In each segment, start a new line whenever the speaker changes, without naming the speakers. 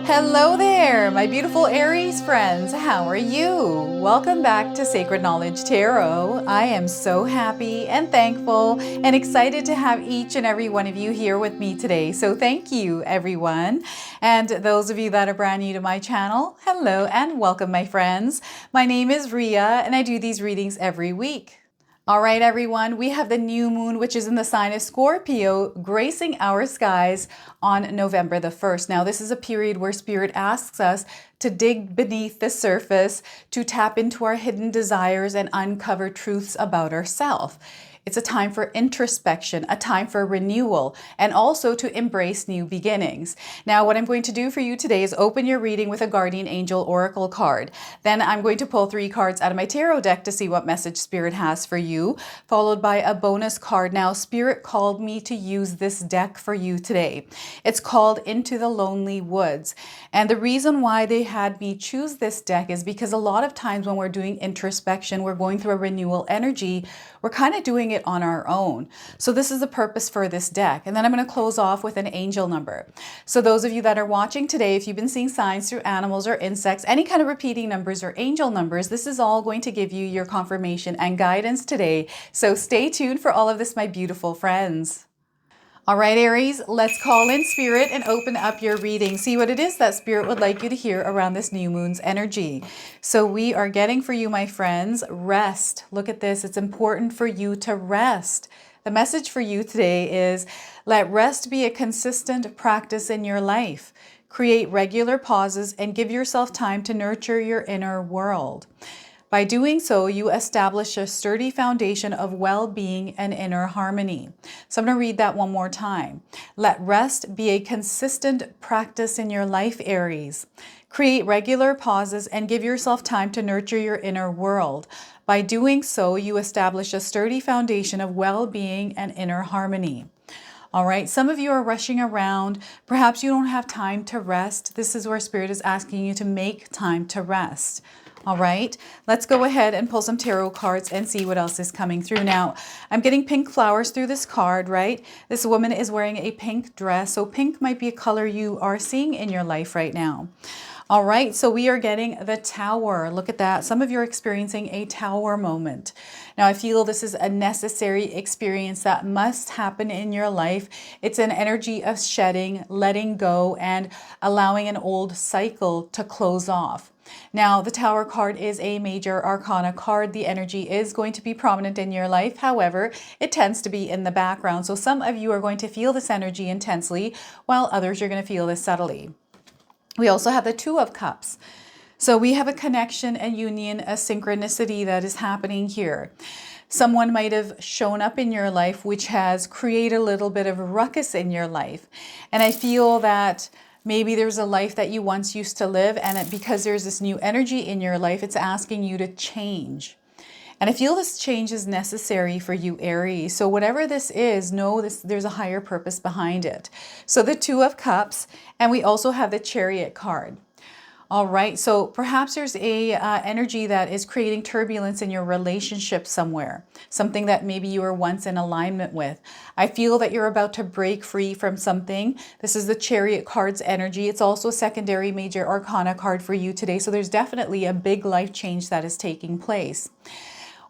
Hello there, my beautiful Aries friends. How are you? Welcome back to Sacred Knowledge Tarot. I am so happy and thankful and excited to have each and every one of you here with me today. So thank you, everyone. And those of you that are brand new to my channel, hello and welcome, my friends. My name is Ria and I do these readings every week. All right, everyone, we have the new moon, which is in the sign of Scorpio, gracing our skies on November the 1st. Now, this is a period where Spirit asks us to dig beneath the surface, to tap into our hidden desires and uncover truths about ourselves. It's a time for introspection, a time for renewal, and also to embrace new beginnings. Now, what I'm going to do for you today is open your reading with a Guardian Angel Oracle card. Then I'm going to pull 3 cards out of my tarot deck to see what message Spirit has for you, followed by a bonus card. Now, Spirit called me to use this deck for you today. It's called Into the Lonely Woods. And the reason why they had me choose this deck is because a lot of times when we're doing introspection, we're going through a renewal energy, we're kind of doing it on our own. So this is the purpose for this deck. And then I'm going to close off with an angel number. So those of you that are watching today, if you've been seeing signs through animals or insects, any kind of repeating numbers or angel numbers, this is all going to give you your confirmation and guidance today. So stay tuned for all of this, my beautiful friends. All right, Aries, let's call in Spirit and open up your reading. See what it is that Spirit would like you to hear around this new moon's energy. So we are getting for you, my friends, rest. Look at this. It's important for you to rest. The message for you today is let rest be a consistent practice in your life. Create regular pauses and give yourself time to nurture your inner world. By doing so, you establish a sturdy foundation of well-being and inner harmony. So I'm going to read that one more time. Let rest be a consistent practice in your life, Aries. Create regular pauses and give yourself time to nurture your inner world. By doing so, you establish a sturdy foundation of well-being and inner harmony. All right, some of you are rushing around. Perhaps you don't have time to rest. This is where Spirit is asking you to make time to rest. All right, let's go ahead and pull some tarot cards and see what else is coming through. Now, I'm getting pink flowers through this card, right? This woman is wearing a pink dress, so pink might be a color you are seeing in your life right now. All right, so we are getting the Tower. Look at that. Some of you are experiencing a Tower moment. Now, I feel this is a necessary experience that must happen in your life. It's an energy of shedding, letting go, and allowing an old cycle to close off. Now, the Tower card is a major arcana card. The energy is going to be prominent in your life. However, it tends to be in the background. So some of you are going to feel this energy intensely, while others are going to feel this subtly. We also have the Two of Cups. So we have a connection, a union, a synchronicity that is happening here. Someone might have shown up in your life which has created a little bit of a ruckus in your life. And I feel that maybe there's a life that you once used to live, and because there's this new energy in your life, it's asking you to change. And I feel this change is necessary for you, Aries. So whatever this is, know there's a higher purpose behind it. So the Two of Cups, and we also have the Chariot card. All right, so perhaps there's a energy that is creating turbulence in your relationship somewhere, something that maybe you were once in alignment with. I feel that you're about to break free from something. This is the Chariot card's energy. It's also a secondary major arcana card for you today. So there's definitely a big life change that is taking place.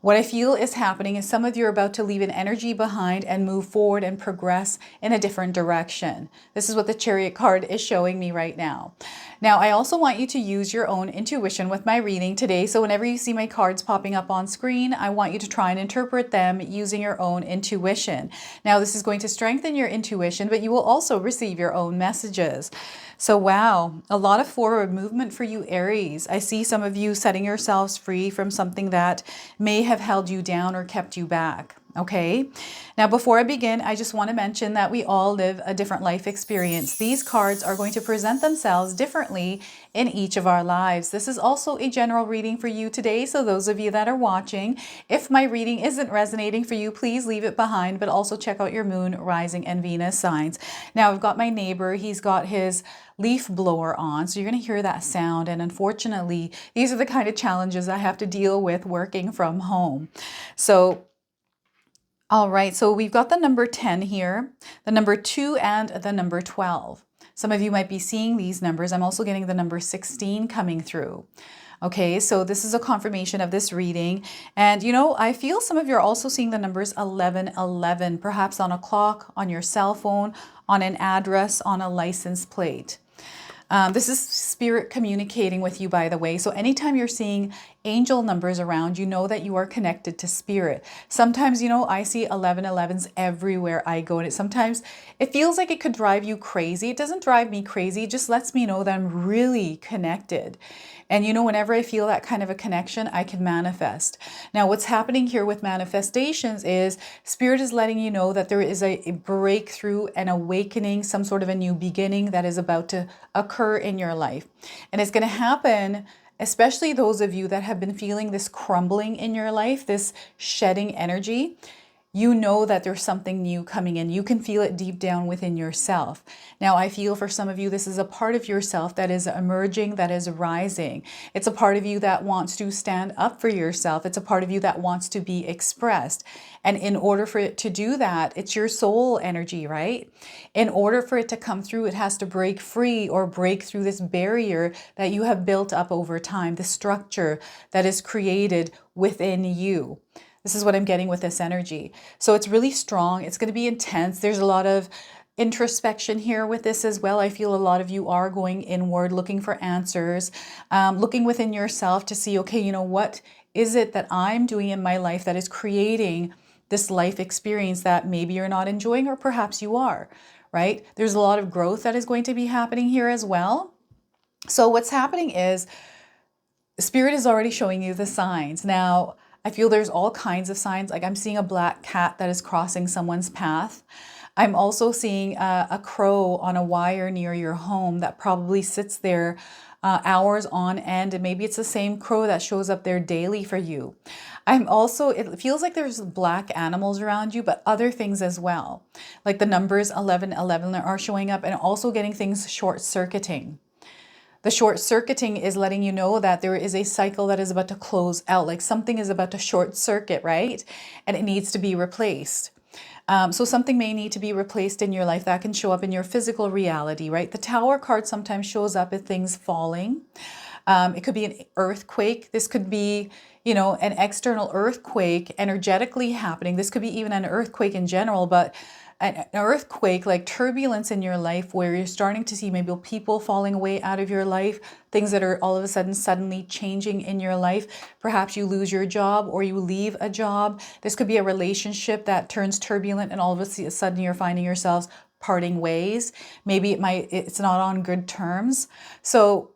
What I feel is happening is some of you are about to leave an energy behind and move forward and progress in a different direction. This is what the Chariot card is showing me right now. Now, I also want you to use your own intuition with my reading today. So whenever you see my cards popping up on screen, I want you to try and interpret them using your own intuition. Now, this is going to strengthen your intuition, but you will also receive your own messages. So wow, a lot of forward movement for you, Aries. I see some of you setting yourselves free from something that may have held you down or kept you back. Okay, now before I begin, I just want to mention that we all live a different life experience. These cards are going to present themselves differently in each of our lives. This is also a general reading for you today. So those of you that are watching, if my reading isn't resonating for you, please leave it behind, but also check out your moon, rising, and Venus signs. Now I've got my neighbor, he's got his leaf blower on, so you're going to hear that sound. And unfortunately, these are the kind of challenges I have to deal with working from home. So all right, so we've got the number 10 here, the number 2, and the number 12. Some of you might be seeing these numbers. I'm also getting the number 16 coming through. Okay, so this is a confirmation of this reading. And I feel some of you are also seeing the numbers 1111, perhaps on a clock, on your cell phone, on an address, on a license plate. This is spirit communicating with you, by the way. So anytime you're seeing angel numbers around, you know that you are connected to spirit. Sometimes, I see 1111s everywhere I go. And sometimes it feels like it could drive you crazy. It doesn't drive me crazy. It just lets me know that I'm really connected. And whenever I feel that kind of a connection, I can manifest. Now, what's happening here with manifestations is Spirit is letting you know that there is a breakthrough, an awakening, some sort of a new beginning that is about to occur in your life. And it's going to happen, especially those of you that have been feeling this crumbling in your life, this shedding energy. You know that there's something new coming in. You can feel it deep down within yourself. Now, I feel for some of you, this is a part of yourself that is emerging, that is rising. It's a part of you that wants to stand up for yourself. It's a part of you that wants to be expressed. And in order for it to do that, it's your soul energy, right? In order for it to come through, it has to break free or break through this barrier that you have built up over time, the structure that is created within you. This is what I'm getting with this energy. So it's really strong. It's going to be intense. There's a lot of introspection here with this as well. I feel a lot of you are going inward, looking for answers, looking within yourself to see, okay, what is it that I'm doing in my life that is creating this life experience that maybe you're not enjoying, or perhaps you are, right? There's a lot of growth that is going to be happening here as well. So what's happening is Spirit is already showing you the signs. Now, I feel there's all kinds of signs. Like I'm seeing a black cat that is crossing someone's path. I'm also seeing a crow on a wire near your home that probably sits there hours on end, and maybe it's the same crow that shows up there daily for you. It feels like there's black animals around you, but other things as well. Like the numbers 1111 are showing up, and also getting things short-circuiting. The short circuiting is letting you know that there is a cycle that is about to close out, like something is about to short circuit, right? And it needs to be replaced. So something may need to be replaced in your life that can show up in your physical reality, right? The Tower card sometimes shows up as things falling. It could be an earthquake. This could be, an external earthquake energetically happening. This could be even an earthquake in general, but an earthquake, like turbulence in your life where you're starting to see maybe people falling away out of your life, things that are all of a sudden suddenly changing in your life. Perhaps you lose your job or you leave a job. This could be a relationship that turns turbulent and all of a sudden you're finding yourselves parting ways. Maybe it's not on good terms. So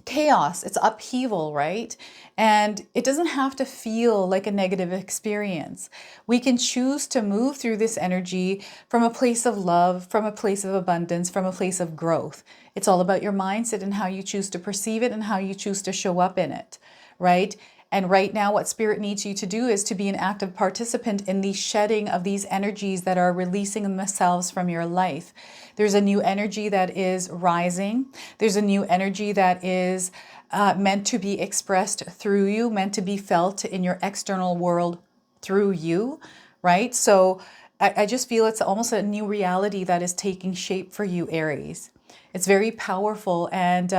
chaos, it's upheaval, right? And it doesn't have to feel like a negative experience. We can choose to move through this energy from a place of love, from a place of abundance, from a place of growth. It's all about your mindset and how you choose to perceive it and how you choose to show up in it, right? And right now, what Spirit needs you to do is to be an active participant in the shedding of these energies that are releasing themselves from your life. There's a new energy that is rising. There's a new energy that is meant to be expressed through you, meant to be felt in your external world through you, right? So I just feel it's almost a new reality that is taking shape for you, Aries. It's very powerful. And,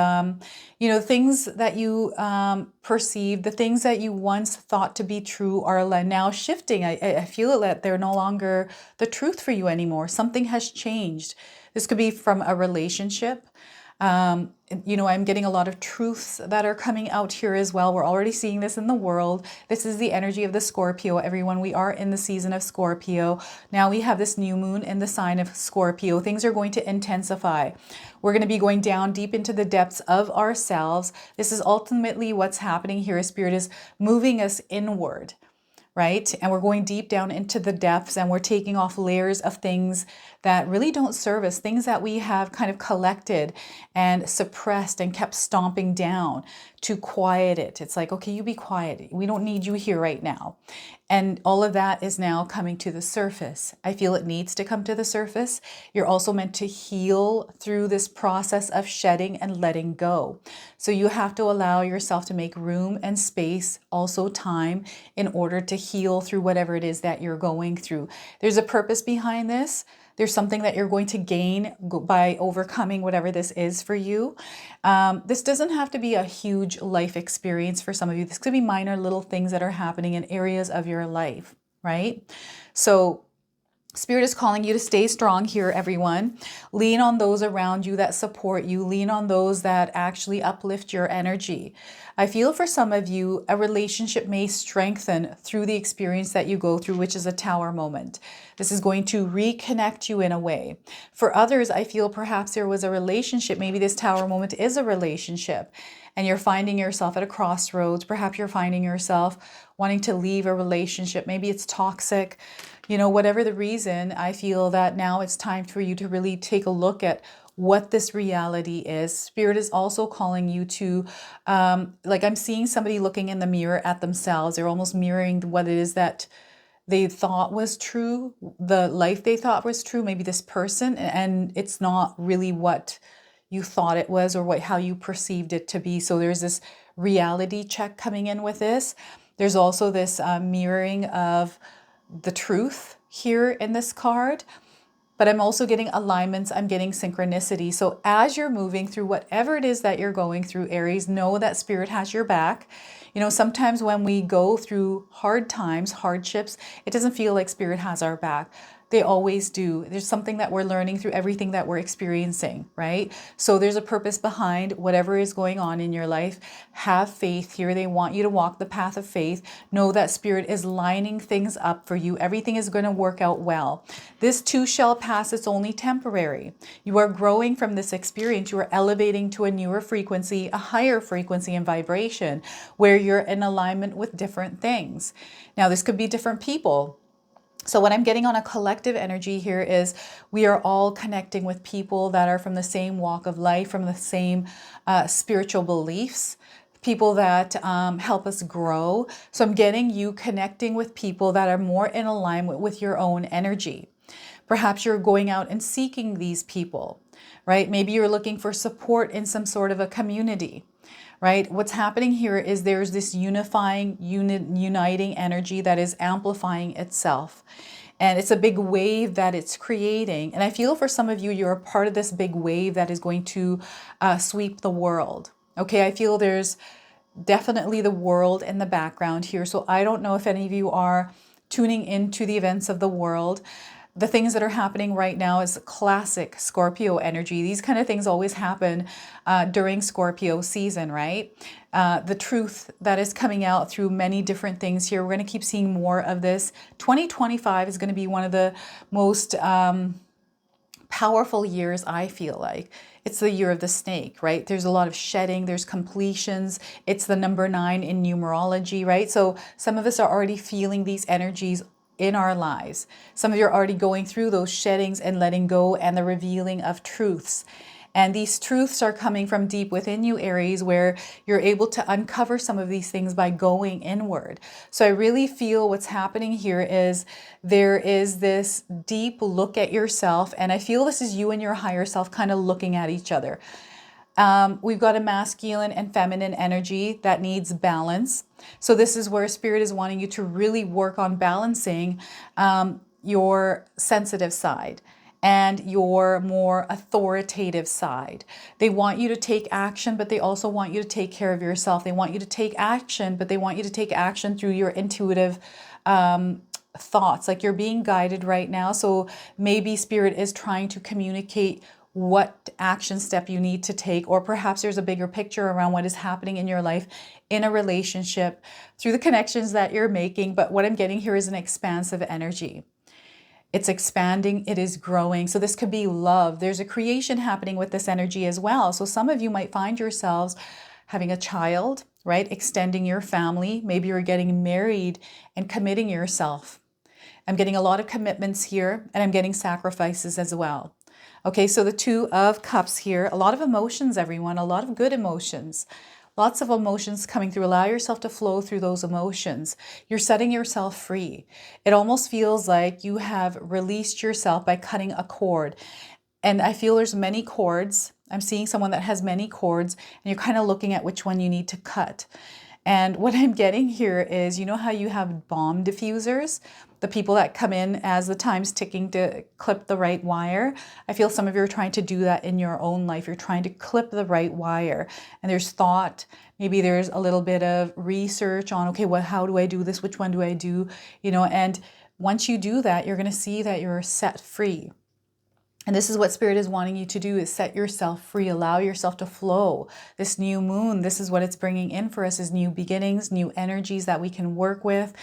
things that you perceive, the things that you once thought to be true are now shifting. I feel that they're no longer the truth for you anymore. Something has changed. This could be from a relationship. I'm getting a lot of truths that are coming out here as well. We're already seeing this in the world. This is the energy of the Scorpio. Everyone, we are in the season of Scorpio. Now we have this new moon in the sign of Scorpio. Things are going to intensify. We're going to be going down deep into the depths of ourselves. This is ultimately what's happening here. Spirit is moving us inward, right? And we're going deep down into the depths, and we're taking off layers of things that really don't serve us, things that we have kind of collected and suppressed and kept stomping down to quiet it. It's like, okay, you be quiet. We don't need you here right now. And all of that is now coming to the surface. I feel it needs to come to the surface. You're also meant to heal through this process of shedding and letting go. So you have to allow yourself to make room and space, also time, in order to heal through whatever it is that you're going through. There's a purpose behind this. There's something that you're going to gain by overcoming whatever this is for you. This doesn't have to be a huge life experience for some of you. This could be minor little things that are happening in areas of your life, right? So Spirit is calling you to stay strong here, everyone. Lean on those around you that support you. Lean on those that actually uplift your energy. I feel for some of you, a relationship may strengthen through the experience that you go through, which is a tower moment. This is going to reconnect you in a way. For others, I feel perhaps there was a relationship. Maybe this tower moment is a relationship, and you're finding yourself at a crossroads. Perhaps you're finding yourself wanting to leave a relationship. Maybe it's toxic. You know, whatever the reason, I feel that now it's time for you to really take a look at what this reality is. Spirit is also calling you to, like I'm seeing somebody looking in the mirror at themselves. They're almost mirroring what it is that they thought was true, the life they thought was true, maybe this person, and it's not really what you thought it was or how you perceived it to be. So there's this reality check coming in with this. There's also this mirroring of the truth here in this card, but I'm also getting alignments. I'm getting synchronicity. So as you're moving through whatever it is that you're going through, Aries, know that Spirit has your back. You know, sometimes when we go through hard times, hardships, it doesn't feel like Spirit has our back. They always do. There's something that we're learning through everything that we're experiencing, right? So there's a purpose behind whatever is going on in your life. Have faith here. They want you to walk the path of faith. Know that Spirit is lining things up for you. Everything is going to work out well. This too shall pass. It's only temporary. You are growing from this experience. You are elevating to a newer frequency, a higher frequency and vibration, where you're in alignment with different things. Now, this could be different people. So what I'm getting on a collective energy here is we are all connecting with people that are from the same walk of life, from the same spiritual beliefs, people that help us grow. So I'm getting you connecting with people that are more in alignment with your own energy. Perhaps you're going out and seeking these people, right? Maybe you're looking for support in some sort of a community. Right? What's happening here is there's this uniting energy that is amplifying itself. And it's a big wave that it's creating. And I feel for some of you, you're a part of this big wave that is going to sweep the world. Okay, I feel there's definitely the world in the background here. So I don't know if any of you are tuning into the events of the world. The things that are happening right now is classic Scorpio energy. These kind of things always happen during Scorpio season, right? The truth that is coming out through many different things here. We're going to keep seeing more of this. 2025 is going to be one of the most powerful years, I feel like. It's the year of the snake, right? There's a lot of shedding, there's completions. It's the number 9 in numerology, right? So some of us are already feeling these energies in our lives. Some of you are already going through those sheddings and letting go and the revealing of truths. And these truths are coming from deep within you, Aries, where you're able to uncover some of these things by going inward. So I really feel what's happening here is there is this deep look at yourself. And I feel this is you and your higher self kind of looking at each other. We've got a masculine and feminine energy that needs balance. So this is where Spirit is wanting you to really work on balancing your sensitive side and your more authoritative side. They want you to take action, but they also want you to take care of yourself. They want you to take action, but they want you to take action through your intuitive thoughts. Like you're being guided right now. So maybe Spirit is trying to communicate what action step you need to take, or perhaps there's a bigger picture around what is happening in your life in a relationship through the connections that you're making. But what I'm getting here is an expansive energy. It's expanding, it is growing. So this could be love. There's a creation happening with this energy as well. So some of you might find yourselves having a child, right? Extending your family. Maybe you're getting married and committing yourself. I'm getting a lot of commitments here, and I'm getting sacrifices as well. Okay, so the 2 of Cups here, a lot of emotions, everyone, a lot of good emotions. Lots of emotions coming through. Allow yourself to flow through those emotions. You're setting yourself free. It almost feels like you have released yourself by cutting a cord. And I feel there's many cords. I'm seeing someone that has many cords, and you're kind of looking at which one you need to cut. And what I'm getting here is, you know how you have bomb diffusers? the people that come in as the time's ticking to clip the right wire. I feel some of you are trying to do that in your own life. You're trying to clip the right wire, and there's thought. Maybe there's a little bit of research on, okay, well, how do I do this? Which one do I do? You know, and once you do that, you're going to see that you're set free. And this is what Spirit is wanting you to do, is set yourself free, allow yourself to flow. This new moon, this is what it's bringing in for us, is new beginnings, new energies that we can work with.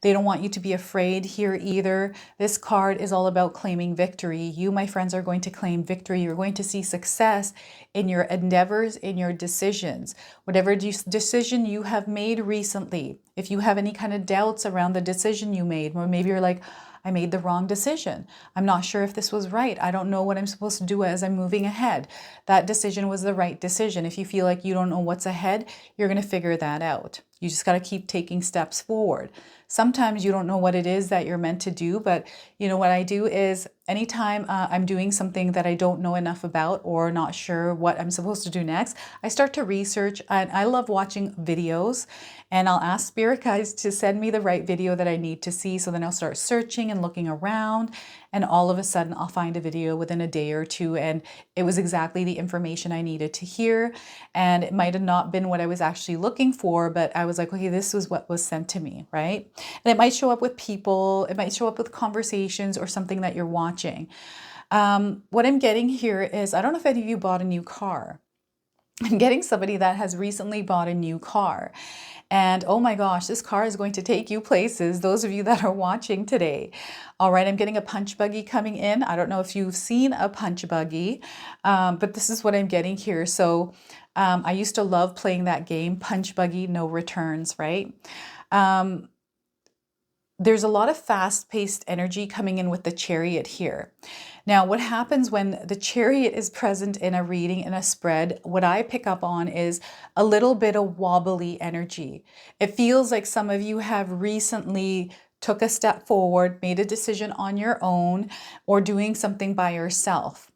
They don't want you to be afraid here either. This card is all about claiming victory. You, my friends, are going to claim victory. You're going to see success in your endeavors, in your decisions. Whatever decision you have made recently, if you have any kind of doubts around the decision you made, or maybe you're like, I made the wrong decision. I'm not sure if this was right. I don't know what I'm supposed to do as I'm moving ahead. That decision was the right decision. If you feel like you don't know what's ahead, you're going to figure that out. You just got to keep taking steps forward. Sometimes you don't know what it is that you're meant to do, but you know what I do is anytime I'm doing something that I don't know enough about or not sure what I'm supposed to do next, I start to research. And I love watching videos, and I'll ask spirit guides to send me the right video that I need to see. So then I'll start searching and looking around, and all of a sudden I'll find a video within a day or two, and it was exactly the information I needed to hear. And it might have not been what I was actually looking for, but I was like, okay, this was what was sent to me, right? And it might show up with people, it might show up with conversations or something that you're watching. What I'm getting here is, I don't know if any of you bought a new car. I'm getting somebody that has recently bought a new car. And oh my gosh, this car is going to take you places, those of you that are watching today. All right, I'm getting a punch buggy coming in. I don't know if you've seen a punch buggy, but this is what I'm getting here. So I used to love playing that game, Punch Buggy, No Returns, right? There's a lot of fast-paced energy coming in with the Chariot here. Now, what happens when the Chariot is present in a reading, in a spread, what I pick up on is a little bit of wobbly energy. It feels like some of you have recently took a step forward, made a decision on your own, or doing something by yourself.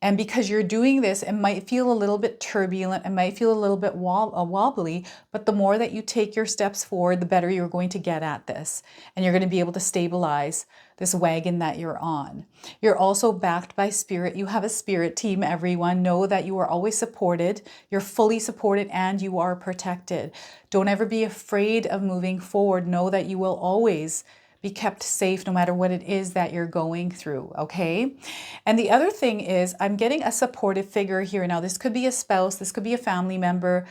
And because you're doing this, it might feel a little bit turbulent, it might feel a little bit wobbly, but the more that you take your steps forward, the better you're going to get at this. And you're going to be able to stabilize this wagon that you're on. You're also backed by Spirit. You have a Spirit team, everyone. Know that you are always supported. You're fully supported and you are protected. Don't ever be afraid of moving forward. Know that you will always be kept safe no matter what it is that you're going through, okay? And the other thing is, I'm getting a supportive figure here. Now, this could be a spouse, this could be a family member,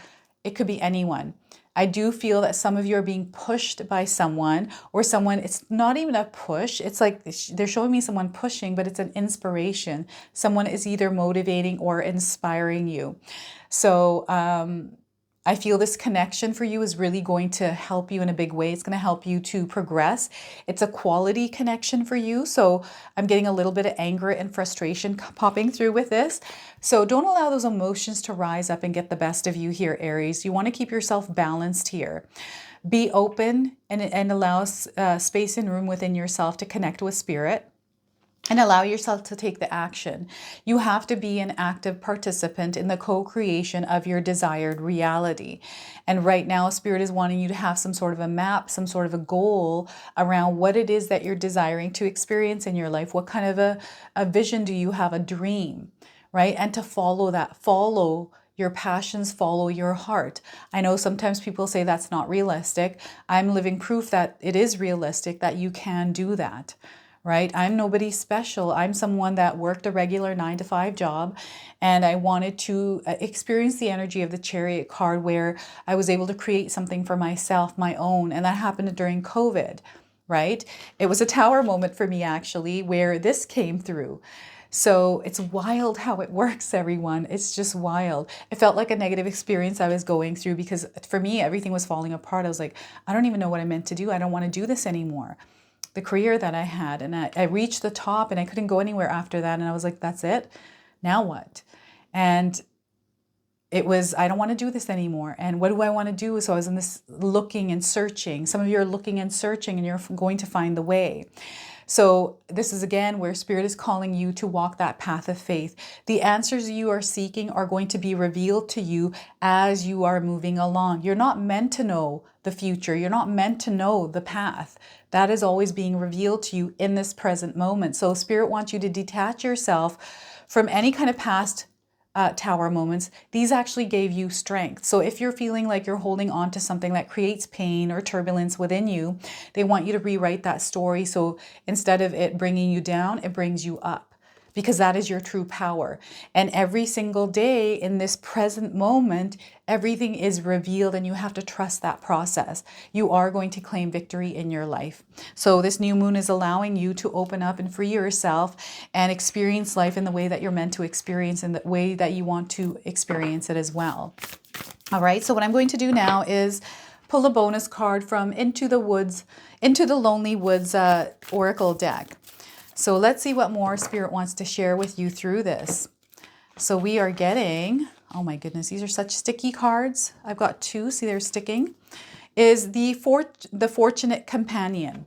it could be anyone. I do feel that some of you are being pushed by someone, or someone, it's not even a push, it's like they're showing me someone pushing, but it's an inspiration. Someone is either motivating or inspiring you. So, I feel this connection for you is really going to help you in a big way. It's going to help you to progress. It's a quality connection for you. So I'm getting a little bit of anger and frustration popping through with this. So don't allow those emotions to rise up and get the best of you here, Aries. You want to keep yourself balanced here. Be open and allow space and room within yourself to connect with Spirit. And allow yourself to take the action. You have to be an active participant in the co-creation of your desired reality. And right now, Spirit is wanting you to have some sort of a map, some sort of a goal around what it is that you're desiring to experience in your life. What kind of a vision do you have, a dream, right? And to follow that, follow your passions, follow your heart. I know sometimes people say that's not realistic. I'm living proof that it is realistic, that you can do that. Right? I'm nobody special. I'm someone that worked a regular 9-to-5 job, and I wanted to experience the energy of the Chariot card where I was able to create something for myself, my own. And that happened during COVID, right? It was a tower moment for me, actually, where this came through. So it's wild how it works, everyone. It's just wild. It felt like a negative experience I was going through because for me, everything was falling apart. I was like, I don't even know what I'm meant to do. I don't want to do this anymore. The career that I had, and I reached the top and I couldn't go anywhere after that. And I was like, that's it. Now what? And it was, I don't want to do this anymore. And what do I want to do? So I was in this looking and searching. Some of you are looking and searching, and you're going to find the way. So this is again where Spirit is calling you to walk that path of faith. The answers you are seeking are going to be revealed to you as you are moving along. You're not meant to know the future. You're not meant to know the path. That is always being revealed to you in this present moment. So Spirit wants you to detach yourself from any kind of past tower moments. These actually gave you strength. So if you're feeling like you're holding on to something that creates pain or turbulence within you, they want you to rewrite that story. So instead of it bringing you down, it brings you up, because that is your true power. And every single day in this present moment, everything is revealed, and you have to trust that process. You are going to claim victory in your life. So this new moon is allowing you to open up and free yourself and experience life in the way that you're meant to experience, in the way that you want to experience it as well. All right, so what I'm going to do now is pull a bonus card from Into the Lonely Woods Oracle deck. So let's see what more Spirit wants to share with you through this. So we are getting, oh my goodness, these are such sticky cards. I've got two, see they're sticking. Is the Fortunate Companion.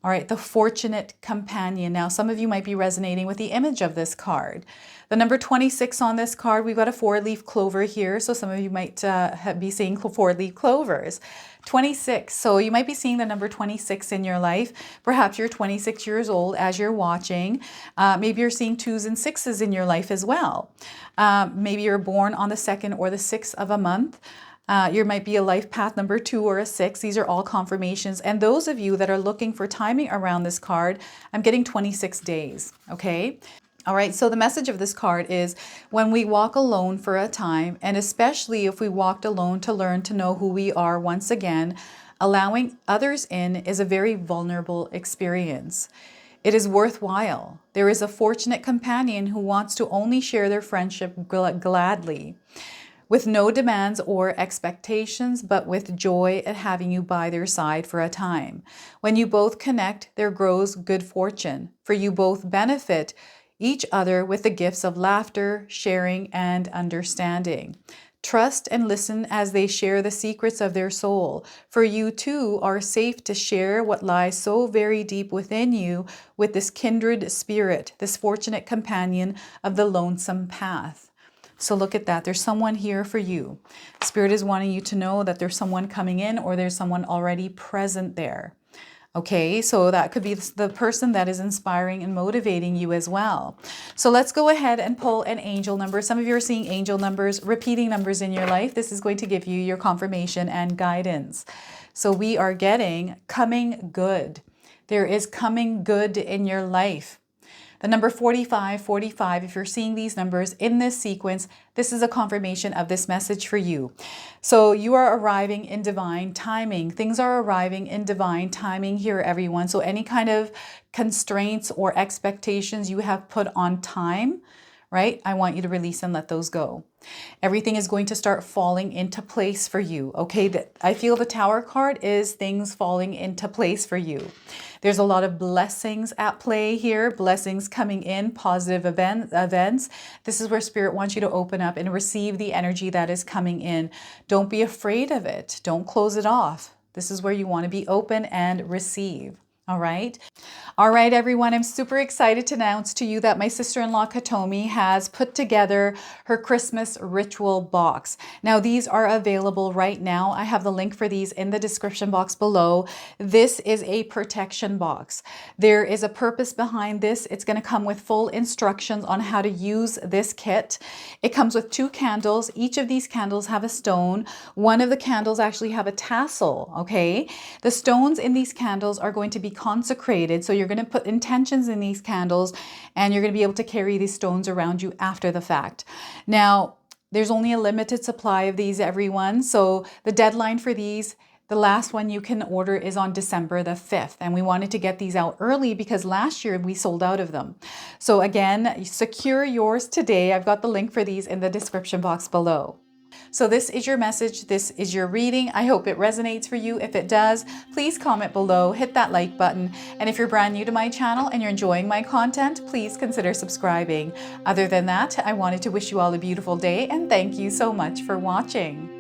All right, the Fortunate Companion. Now, some of you might be resonating with the image of this card. The number 26 on this card, we've got a 4-leaf clover here. So some of you might be seeing 4-leaf clovers. 26. So you might be seeing the number 26 in your life. Perhaps you're 26 years old as you're watching. Maybe you're seeing 2s and 6s in your life as well. Maybe you're born on the 2nd or the 6th of a month. You might be a life path number 2 or a 6. These are all confirmations. And those of you that are looking for timing around this card, I'm getting 26 days. Okay. All right, so the message of this card is when we walk alone for a time, and especially if we walked alone to learn to know who we are once again, allowing others in is a very vulnerable experience. It is worthwhile. There is a fortunate companion who wants to only share their friendship gladly, with no demands or expectations, but with joy at having you by their side for a time. When you both connect, there grows good fortune, for you both benefit each other with the gifts of laughter, sharing, and understanding. Trust and listen as they share the secrets of their soul, for you too are safe to share what lies so very deep within you with this kindred spirit, this fortunate companion of the lonesome path. So look at that. There's someone here for you. Spirit is wanting you to know that there's someone coming in, or there's someone already present there. Okay, so that could be the person that is inspiring and motivating you as well. So let's go ahead and pull an angel number. Some of you are seeing angel numbers, repeating numbers in your life. This is going to give you your confirmation and guidance. So we are getting coming good. There is coming good in your life. The number 45, if you're seeing these numbers in this sequence, this is a confirmation of this message for you. So you are arriving in divine timing. Things are arriving in divine timing here, everyone. So any kind of constraints or expectations you have put on time, right? I want you to release and let those go. Everything is going to start falling into place for you. Okay, I feel the Tower card is things falling into place for you. There's a lot of blessings at play here, blessings coming in, positive events. This is where Spirit wants you to open up and receive the energy that is coming in. Don't be afraid of it. Don't close it off. This is where you want to be open and receive. All right. All right, everyone. I'm super excited to announce to you that my sister-in-law Katomi has put together her Christmas ritual box. Now, these are available right now. I have the link for these in the description box below. This is a protection box. There is a purpose behind this. It's going to come with full instructions on how to use this kit. It comes with 2 candles. Each of these candles have a stone. One of the candles actually have a tassel. Okay. The stones in these candles are going to be consecrated. So you're going to put intentions in these candles, and you're going to be able to carry these stones around you after the fact. Now, there's only a limited supply of these, everyone. So the deadline for these, the last one you can order is on December the 5th. And we wanted to get these out early because last year we sold out of them. So again, secure yours today. I've got the link for these in the description box below. So this is your message. This is your reading. I hope it resonates for you. If it does, please comment below, hit that like button. And if you're brand new to my channel and you're enjoying my content, please consider subscribing. Other than that, I wanted to wish you all a beautiful day and thank you so much for watching.